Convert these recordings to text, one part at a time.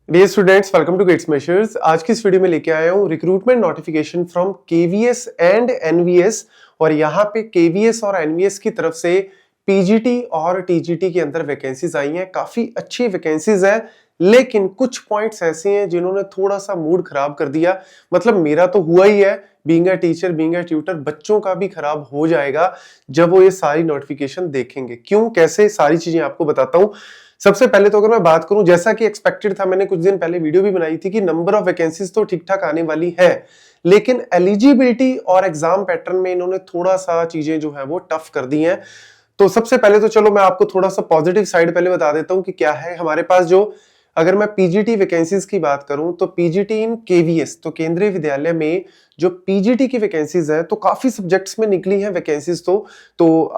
Dear students, welcome to Gate Smashers. आज की इस वीडियो में लेके आया हूँ recruitment notification from KVS and NVS. और यहाँ पे केवीएस और एनवीएस की तरफ से पीजीटी और टीजीटी के अंदर वैकेंसीज आई हैं। काफी अच्छी वैकेंसीज हैं, लेकिन कुछ पॉइंट्स ऐसे हैं जिन्होंने थोड़ा सा मूड खराब कर दिया। मतलब मेरा तो हुआ ही है, being a teacher, being a tutor, बच्चों का भी खराब हो जाएगा जब वो ये सारी नोटिफिकेशन देखेंगे। क्यों, कैसे, सारी चीजें आपको बताता हूँ। सबसे पहले तो अगर मैं बात करूं, जैसा कि एक्सपेक्टेड था, मैंने कुछ दिन पहले वीडियो भी बनाई थी कि नंबर ऑफ वैकेंसीज तो ठीक ठाक आने वाली है, लेकिन एलिजिबिलिटी और एग्जाम पैटर्न में इन्होंने थोड़ा सा चीजें जो है वो टफ कर दी हैं। तो सबसे पहले तो चलो मैं आपको थोड़ा सा पॉजिटिव साइड पहले बता देता हूं कि क्या है हमारे पास। जो अगर मैं पीजीटी वैकेंसीज की बात करूं तो पीजीटी इन केवीएस, तो केंद्रीय विद्यालय में जो पीजीटी की वैकेंसीज है तो काफी सब्जेक्ट्स में निकली है वैकेंसीज। तो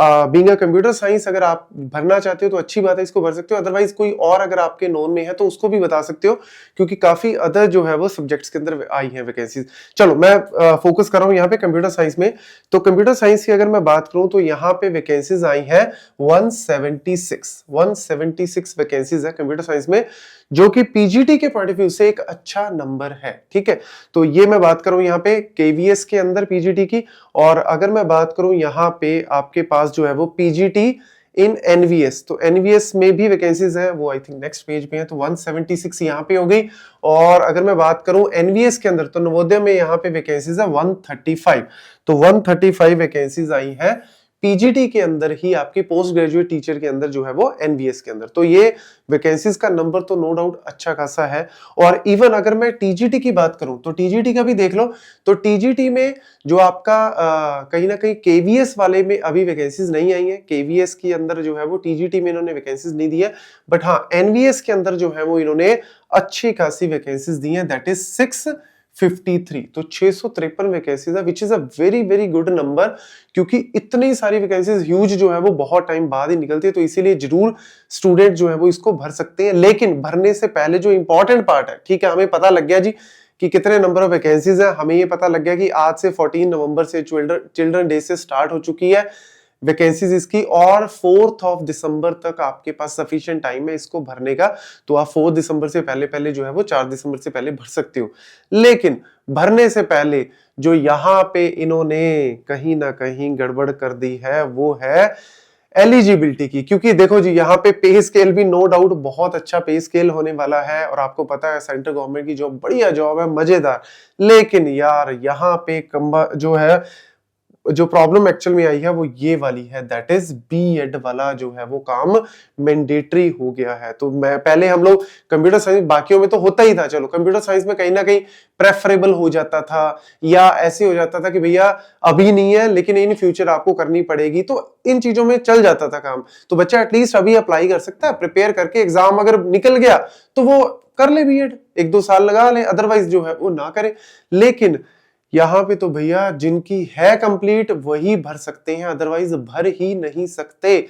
बीइंग अ कंप्यूटर साइंस अगर आप भरना चाहते हो तो अच्छी बात है, इसको भर सकते हो। अदरवाइज कोई और अगर आपके नोन में है तो उसको भी बता सकते हो, क्योंकि काफी अदर जो है वो सब्जेक्ट्स के अंदर आई है वैकेंसीज। चलो मैं फोकस कर रहा हूं यहाँ पे कंप्यूटर साइंस में। तो कंप्यूटर साइंस की अगर मैं बात करूं तो यहाँ पे वैकेंसीज आई है 176 वैकेंसीज है कंप्यूटर साइंस में, जो कि पीजीटी के पॉइंट ऑफ व्यू से एक अच्छा नंबर है। ठीक है, तो ये मैं बात करूं यहाँ पे केवीएस के अंदर पीजीटी की। और अगर मैं बात करूं यहाँ पे आपके पास जो है वो पीजीटी इन एनवीएस, तो एनवीएस में भी वैकेंसीज है, वो आई थिंक नेक्स्ट पेज पे है। तो 176 यहाँ पे हो गई। और अगर मैं बात करूं एनवीएस के अंदर तो नवोदय में यहाँ पे वैकेंसीज है 135। तो 135 वैकेंसीज आई है पीजीटी के अंदर ही, आपकी पोस्ट ग्रेजुएट टीचर के अंदर जो है वो एनवीएस के अंदर। तो ये वैकेंसीज का नंबर तो नो डाउट अच्छा खासा है। और इवन अगर मैं टीजीटी की बात करूं तो टीजीटी का भी देख लो। तो टीजीटी में जो आपका कहीं ना कहीं केवीएस वाले में अभी वैकेंसीज नहीं आई है। केवीएस के अंदर जो है वो टीजीटी में इन्होंने वैकेंसीज नहीं दी है, बट हाँ एनवीएस के अंदर जो है वो इन्होंने अच्छी खासी वैकेंसीज दी है, दैट इज 653। तो 653 वैकेंसीज है, which is a very very good number, क्योंकि इतनी सारी वैकेंसीज ह्यूज जो है वो बहुत टाइम बाद ही निकलती है। तो इसीलिए जरूर स्टूडेंट जो है वो इसको भर सकते हैं, लेकिन भरने से पहले जो इंपॉर्टेंट पार्ट है, ठीक है, हमें पता लग गया जी कि कितने नंबर ऑफ वैकेंसीज है। हमें ये पता लग गया कि आज से 14 नवंबर से चिल्ड्रन डे से स्टार्ट हो चुकी है वैकेंसीज इसकी, और 4 दिसंबर तक आपके पास सफिशिएंट टाइम है इसको भरने का। तो आप 4 दिसंबर से पहले पहले जो है वो 4 दिसंबर से पहले भर सकते हो। लेकिन भरने से पहले जो यहाँ पे इन्होंने कहीं ना कहीं गड़बड़ कर दी है वो है एलिजिबिलिटी की। क्योंकि देखो जी, यहाँ पे पे स्केल भी नो डाउट बहुत अच्छा पे स्केल होने वाला है, और आपको पता है सेंट्रल गवर्नमेंट की जॉब बढ़िया जॉब है, मजेदार। लेकिन यार यहाँ पे जो है, जो प्रॉब्लम एक्चुअल में आई है वो ये वाली है, दैट इज बीएड वाला जो है वो काम मैंडेटरी हो गया है। तो मैं पहले हम लोग कंप्यूटर साइंस, बाकियों में तो होता ही था, चलो कंप्यूटर साइंस में कहीं ना कहीं प्रेफरेबल हो जाता था, या ऐसे हो जाता था कि भैया अभी नहीं है लेकिन इन फ्यूचर आपको करनी पड़ेगी, तो इन चीजों में चल जाता था काम। तो बच्चा एटलीस्ट अभी अप्लाई कर सकता है, प्रिपेयर करके एग्जाम अगर निकल गया तो वो कर ले बीएड, 1-2 साल लगा ले, अदरवाइज जो है वो ना करे। लेकिन यहाँ पे तो भैया जिनकी है कंप्लीट वही भर सकते हैं, अदरवाइज भर ही नहीं सकते।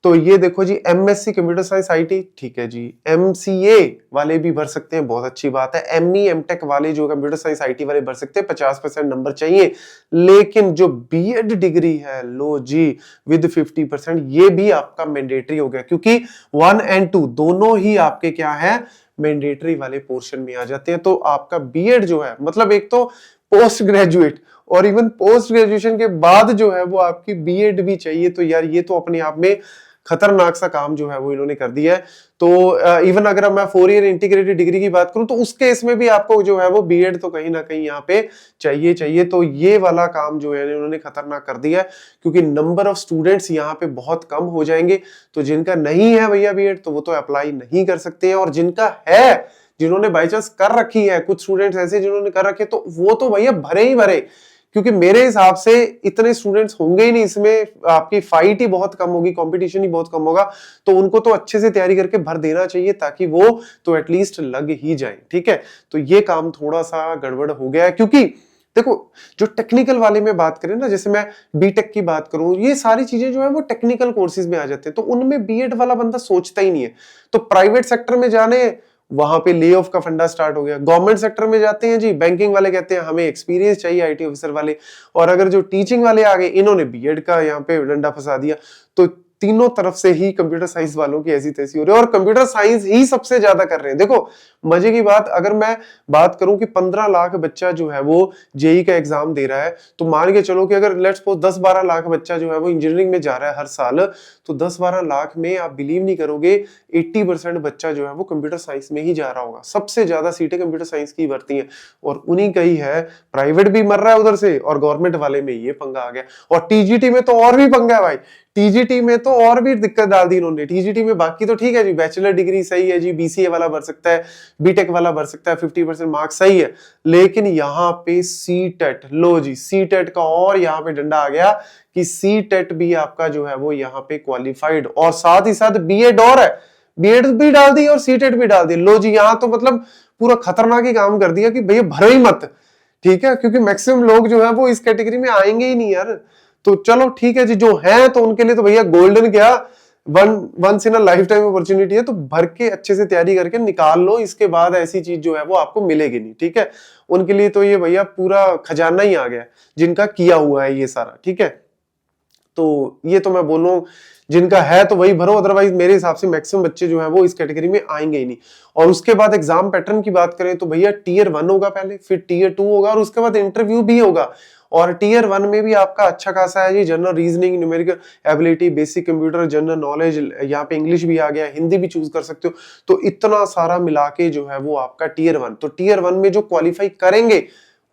तो ये देखो जी, एमएससी कंप्यूटर साइंस आईटी, ठीक है जी, एमसीए वाले भी भर सकते हैं, बहुत अच्छी बात है। एमई एमटेक वाले जो कंप्यूटर साइंस आईटी वाले भर सकते हैं, 50% नंबर चाहिए। लेकिन जो बीएड डिग्री है, लो जी, विद 50%, ये भी आपका मैंडेटरी हो गया, क्योंकि 1 और 2 दोनों ही आपके क्या है, मैंडेटरी वाले पोर्शन में आ जाते हैं। तो आपका बीएड जो है, मतलब एक तो पोस्ट ग्रेजुएट, और इवन पोस्ट ग्रेजुएशन के बाद जो है वो आपकी बीएड भी चाहिए। तो यार ये तो अपने आप में खतरनाक सा काम जो है वो इन्होंने कर दिया है। तो इवन अगर मैं 4 ईयर इंटीग्रेटेड डिग्री की बात करूं तो उस केस में भी आपको जो है वो बीएड तो कहीं ना कहीं यहाँ पे चाहिए। तो ये वाला काम जो है इन्होंने खतरनाक कर दिया है, क्योंकि नंबर ऑफ स्टूडेंट्स यहाँ पे बहुत कम हो जाएंगे। तो जिनका नहीं है भैया बीएड, तो वो तो अप्लाई नहीं कर सकते हैं, और जिनका है, जिन्होंने बाई चांस कर रखी है, कुछ स्टूडेंट्स ऐसे जिन्होंने कर रखे, तो वो तो भैया भरे ही भरे, क्योंकि मेरे हिसाब से इतने स्टूडेंट्स होंगे ही नहीं इसमें, आपकी फाइट ही बहुत कम होगी, कंपटीशन ही बहुत कम होगा। तो उनको तो अच्छे से तैयारी करके भर देना चाहिए, ताकि वो तो एटलीस्ट लग ही जाए। ठीक है, तो ये काम थोड़ा सा गड़बड़ हो गया है। क्योंकि देखो, जो टेक्निकल वाले में बात करें ना, जैसे मैं बीटेक की बात करूं, ये सारी चीजें जो है वो टेक्निकल कोर्सेज में आ जाते हैं, तो उनमें बीएड वाला बंदा सोचता ही नहीं है। तो प्राइवेट सेक्टर में जाने, वहां पे ले ऑफ का फंडा स्टार्ट हो गया। गवर्नमेंट सेक्टर में जाते हैं जी, बैंकिंग वाले कहते हैं हमें एक्सपीरियंस चाहिए, आईटी ऑफिसर वाले। और अगर जो टीचिंग वाले आ गए, इन्होंने बीएड का यहाँ पे डंडा फंसा दिया। तो तीनों तरफ से ही कंप्यूटर साइंस वालों की ऐसी तैसी हो रही है और कंप्यूटर साइंस ही सबसे ज्यादा कर रहे हैं। देखो मजे की बात, अगर मैं बात करूं कि 15 लाख बच्चा जो है वो जेई का एग्जाम दे रहा है, तो मान के चलो कि अगर लेट्स सपोज 10-12 लाख बच्चा जो है वो इंजीनियरिंग में जा रहा है हर साल, तो 10-12 लाख में आप बिलीव नहीं करोगे 80% बच्चा जो है वो कंप्यूटर साइंस में ही जा रहा होगा। सबसे ज्यादा सीटें कंप्यूटर साइंस की भर्ती है और उन्हीं का ही है। प्राइवेट भी मर रहा है उधर से और गवर्नमेंट वाले में ये पंगा आ गया। और टीजीटी में तो और भी पंगा है भाई, टीजीटी में तो और भी दिक्कत डाल दी इन्होंने। टीजीटी में बाकी तो ठीक है जी, बैचलर डिग्री सही है जी, बीसीए वाला भर सकता है, बीटेक वाला भर सकता है, 50% मार्क्स सही है। लेकिन यहाँ पे सीटेट, लो जी सीटेट का और यहाँ पे डंडा आ गया कि सीटेट भी आपका जो है वो यहाँ पे क्वालिफाइड, और साथ ही साथ बीएड और है, बीएड भी डाल दी और सीटेट भी डाल दी। लो जी यहाँ तो मतलब पूरा खतरनाक ही काम कर दिया कि भैया भरो ही मत, ठीक है, क्योंकि मैक्सिमम लोग जो है वो इस कैटेगरी में आएंगे ही नहीं यार। तो चलो ठीक है जी, जो है तो उनके लिए तो भैया गोल्डन क्या, once in a lifetime opportunity है, तो भर के अच्छे से तैयारी करके निकाल लो, इसके बाद ऐसी चीज जो है वो आपको मिलेगी नहीं, ठीक है। उनके लिए तो ये भैया पूरा खजाना ही आ गया जिनका किया हुआ है ये सारा, ठीक है। तो ये तो मैं बोलूं जिनका है तो वही भरो, अदरवाइज मेरे हिसाब से मैक्सिमम बच्चे जो है वो इस कैटेगरी में आएंगे ही नहीं। और उसके बाद एग्जाम पैटर्न की बात करें तो भैया टीयर 1 होगा पहले, फिर टीयर 2 होगा और उसके बाद इंटरव्यू भी होगा। और टीयर 1 में भी आपका अच्छा खासा है जी, general reasoning, numerical ability, basic computer, general knowledge, यहाँ पे इंग्लिश भी आ गया, हिंदी भी चूज कर सकते हो। तो इतना सारा मिला के जो है वो आपका टीयर 1। तो टीयर 1 में जो क्वालिफाई करेंगे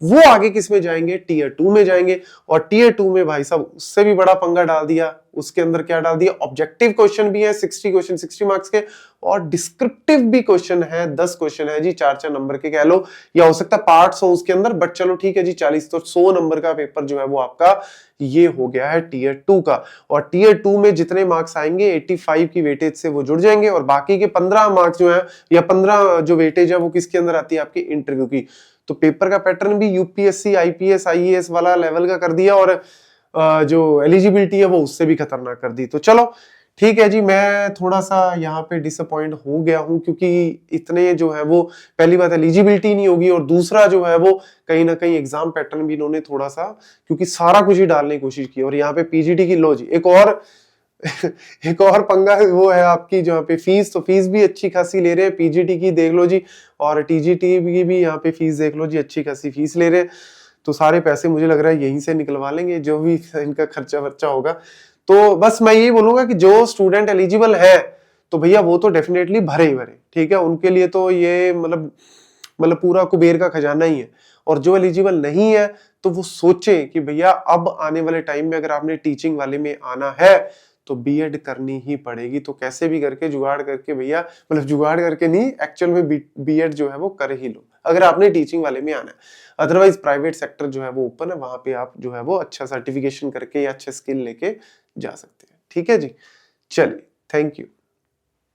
वो आगे किस में जाएंगे, टीयर 2 में जाएंगे। और टीयर 2 में भाई साहब उससे भी बड़ा पंगा डाल दिया, उसके अंदर क्या डाल दिया, ऑब्जेक्टिव क्वेश्चन भी है 60 क्वेश्चन 60 मार्क्स के, और डिस्क्रिप्टिव भी क्वेश्चन है 10 क्वेश्चन है जी, 4-4 नंबर के कह लो, या हो सकता है पार्ट्स हो उसके अंदर, बट चलो ठीक है जी 40, तो 100 नंबर का पेपर जो है वो आपका ये हो गया है टीयर 2 का। और टीयर 2 में जितने मार्क्स आएंगे 85 की वेटेज से वो जुड़ जाएंगे, और बाकी के 15 मार्क्स जो है या 15 जो वेटेज है वो किसके अंदर आती है, आपकी इंटरव्यू की। तो पेपर का पैटर्न भी यूपीएससी आईपीएस आईएएस वाला लेवल का कर दिया, और जो एलिजिबिलिटी है वो उससे भी खतरनाक कर दी। तो चलो ठीक है जी, मैं थोड़ा सा यहाँ पे डिसअपॉइंट हो गया हूँ, क्योंकि इतने जो है वो पहली बात एलिजिबिलिटी नहीं होगी, और दूसरा जो है वो कहीं ना कहीं एग्जाम पैटर्न भी इन्होंने थोड़ा सा, क्योंकि सारा कुछ ही डालने की कोशिश की। और यहाँ पे पीजीटी की लो जी एक और एक और पंगा है, वो है आपकी जहाँ पे फीस, तो फीस भी अच्छी खासी ले रहे हैं, पीजीटी की देख लो जी, और टीजीटी की भी यहाँ पे फीस देख लो जी, अच्छी खासी फीस ले रहे हैं। तो सारे पैसे मुझे लग रहा है यहीं से निकलवा लेंगे, जो भी इनका खर्चा वर्चा होगा। तो बस मैं यही बोलूंगा कि जो स्टूडेंट एलिजिबल है तो भैया वो तो डेफिनेटली भरे ही भरे, ठीक है, उनके लिए तो ये मतलब पूरा कुबेर का खजाना ही है। और जो एलिजिबल नहीं है तो वो सोचे कि भैया अब आने वाले टाइम में अगर आपने टीचिंग वाले में आना है तो बीएड करनी ही पड़ेगी। तो कैसे भी करके जुगाड़ करके भैया, मतलब जुगाड़ करके नहीं, एक्चुअल में बीएड जो है वो कर ही लो अगर आपने टीचिंग वाले में आना है। अदरवाइज प्राइवेट सेक्टर जो है वो ओपन है, वहां पे आप जो है वो अच्छा सर्टिफिकेशन करके या अच्छे स्किल लेके जा सकते हैं, ठीक है जी। चलिए, थैंक यू।